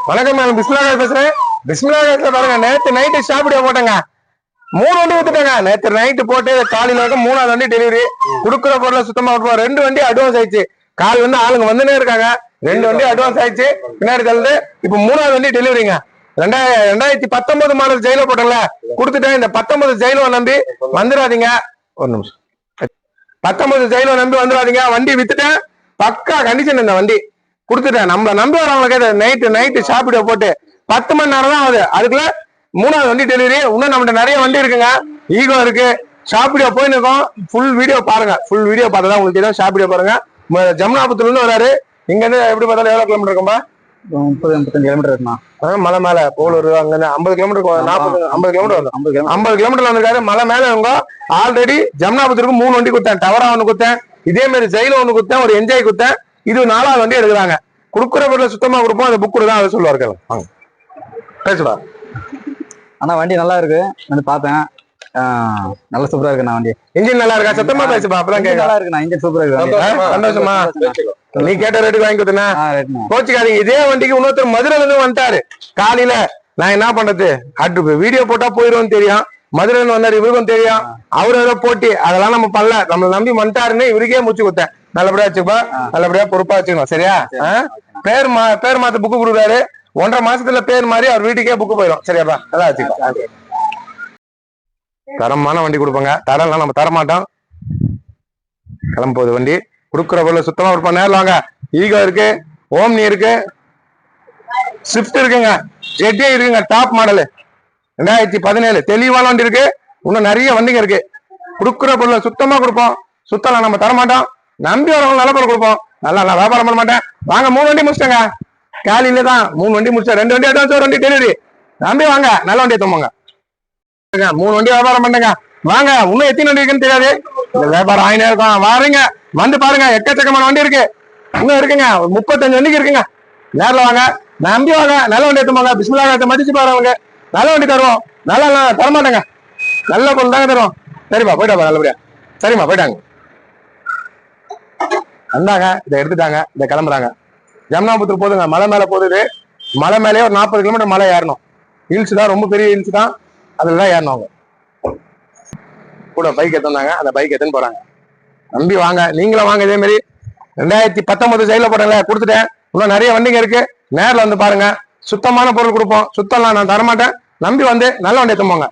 வணக்கம் மேம், பிஸ்மில்லா பேசுறேன். பிஸ்மில்லா பாருங்க, நேற்று நைட்டு ஷாப்பிடியா போட்டேங்க. 3 வண்டி வித்துட்டாங்க. நேற்று நைட்டு போட்டு காலையில வரைக்கும் 3வது வண்டி டெலிவரி. கொடுக்குற பொருளை சுத்தமா விட்டுருவோம். 2 வண்டி அட்வான்ஸ் ஆயிடுச்சு. கால் வந்து ஆளுங்க வந்துனே இருக்காங்க. 2 வண்டி அட்வான்ஸ் ஆயிடுச்சு. பின்னாடி தள்ளுது. இப்ப 3வது வண்டி டெலிவரிங்க. 2019 மாடல் ஜெயில போட்டோம்ல, கொடுத்துட்டேன். இந்த 19 ஜெயில நம்பி வந்துடாதீங்க. ஒரு நிமிஷம். 19 ஜெயில நம்பி வந்துடாதீங்க. வண்டி வித்துட்டேன். பக்கா கண்டிஷன். இந்த வண்டி கொடுத்துட்டேன். நம்மள நம்பி வரவங்களுக்கு நைட்டு ஷாப்பிட போட்டு 10 மணி நேரம் தான் ஆகுது. அதுக்குள்ள 3வது வண்டி டெலிவரி. இன்னும் நம்மகிட்ட நிறைய வண்டி இருக்குங்க. ஈகோ இருக்கு. ஷாப்பிடியோ போயின்னு இருக்கோம். ஃபுல் வீடியோ பாருங்க. ஃபுல் வீடியோ பார்த்தா உங்களுக்கு தெரியும். ஷாப்பிடியோ பாருங்க. ஜமுனாபுரத்துல இருந்து வராரு. இங்க இருந்து எப்படி பார்த்தாலும் எவ்வளவு கிலோமீட்டர் இருக்கும்பா? 30-35 கிலோமீட்டர் இருக்குமா? மலை மேல போலூர் அங்க 50 கிலோமீட்டர் 50 கிலோமீட்டர் வரும். 50 கிலோமீட்டர்ல வந்திருக்காரு. மலை மேல இவங்க ஆல்ரெடி ஜமுனாபுரத்துக்கு 3 வண்டி கொடுத்தேன். டவரா ஒண்ணு கொடுத்தேன். இதே மாதிரி ஜெயில ஒண்ணு கொடுத்தேன். ஒரு என்ஜாய் கொடுத்தேன். இது 4வது வண்டி எடுக்கிறாங்க. கொடுக்குற பொருளை சுத்தமா கொடுப்போம். அந்த புக்கு தான் அதை சொல்லுவாரு. பேசுவா. ஆனா வண்டி நல்லா இருக்கு. வந்து பார்த்தேன். நல்ல சூப்பரா இருக்கு. நான் வண்டி இன்ஜின் நல்லா இருக்கா? சத்தமா பேசுப்பா. அப்பதான் நல்லா இருக்கு. நான் இன்ஜின் சூப்பரா இருக்கு. சந்தோஷமா? நீ கேட்ட ரேட்டுக்கு வாங்கி கொடுத்தனா கோச்சுக்காதீங்க. இதே வண்டிக்கு இன்னொருத்தர் மதுரையில இருந்து வந்துட்டாரு. காலையில நான் என்ன பண்றது, வீடியோ போட்டா போயிடும் தெரியும். மதுரையில வந்தாரு. இவருக்கும் தெரியும். அவரு ஏதோ போட்டி அதெல்லாம் நம்ம பண்ணல. நம்மளை நம்பி வந்துட்டாருன்னு இவருக்கே முடிச்சு கொடுத்தேன். நல்லபடியா வச்சுப்பா. நல்லபடியா பொறுப்பா வச்சுக்கணும். சரியா? பேர் மாத்த புக்கு கொடுக்குறாரு. 1.5 மாசத்துல பேர் மாதிரி அவர் வீட்டுக்கே புக்கு போயிடும். சரியாப்பா? நல்லா வச்சுக்கோ. தரமான வண்டி கொடுப்பாங்க. தரம்லாம் நம்ம தரமாட்டோம். கிளம்ப போகுது வண்டி. கொடுக்குற பொருள் சுத்தமா கொடுப்போம். நேரில் வாங்க. ஈகோ இருக்கு, ஓம்னி இருக்கு, ஸ்விஃப்ட் இருக்குங்க, ஜெட்டே இருக்குங்க. டாப் மாடலு 2017 தெளிவான வண்டி இருக்கு. இன்னும் நிறைய வண்டிங்க இருக்கு. கொடுக்குற பொருளை சுத்தமா கொடுப்போம். சுத்தலாம் நம்ம தரமாட்டோம். நம்பி வரவங்க நல்ல பொருள் கொடுப்போம். நல்லா வியாபாரம் பண்ண மாட்டேன். வாங்க. 3 வண்டி முடிச்சிட்டேங்க. காலையில தான் 3 வண்டி முடிச்சேன். 2 வண்டி அட்வான்ஸ், 1 வண்டி டெலிவரி. நம்பி வாங்க. நல்ல வண்டியை தோங்க. 3 வண்டி வியாபாரம் பண்ணுங்க. வாங்க. இன்னும் எத்தனை வண்டி இருக்குன்னு தெரியாது. இந்த வியாபாரம் ஆயினே இருக்கும். வாருங்க, வந்து பாருங்க. எக்கச்சக்கமான வண்டி இருக்கு. இன்னும் இருக்குங்க. 35 வண்டிக்கு இருக்குங்க. நேரில் வாங்க. நம்பி வாங்க. நல்ல வண்டி எடுத்துவாங்க. பிஸ்மில்லா மதிச்சு பாருங்க. நல்ல வண்டி தருவோம். நல்லா தரமாட்டேங்க. நல்ல பொருள் தாங்க தருவோம். சரிப்பா, போயிட்டாப்பா. நல்லபடியா. சரிம்மா, போயிட்டாங்க. வந்தாங்க. இதை எடுத்துட்டாங்க. இதை கிளம்புறாங்க. ஜமுனாபுரத்துக்கு போதுங்க. மலை மேல போகுது. மலை மேலேயே ஒரு 40 கிலோமீட்டர் மலை ஏறணும். ஹில்ஸ் தான். ரொம்ப பெரிய ஹில்ஸ் தான். அதுலதான் ஏறணும். அவங்க கூட பைக் எடுத்துனாங்க. அந்த பைக் எடுத்துன்னு போறாங்க. நம்பி வாங்க. நீங்களும் வாங்க. இதே மாதிரி 2019 ஜெயில போட்டேன்ல, கொடுத்துட்டேன். இன்னும் நிறைய வண்டிங்க இருக்கு. நேரில் வந்து பாருங்க. சுத்தமான பொருள் கொடுப்போம். சுத்தம்லாம் நான் தரமாட்டேன். நம்பி வந்து நல்ல வண்டி எடுத்து போங்க.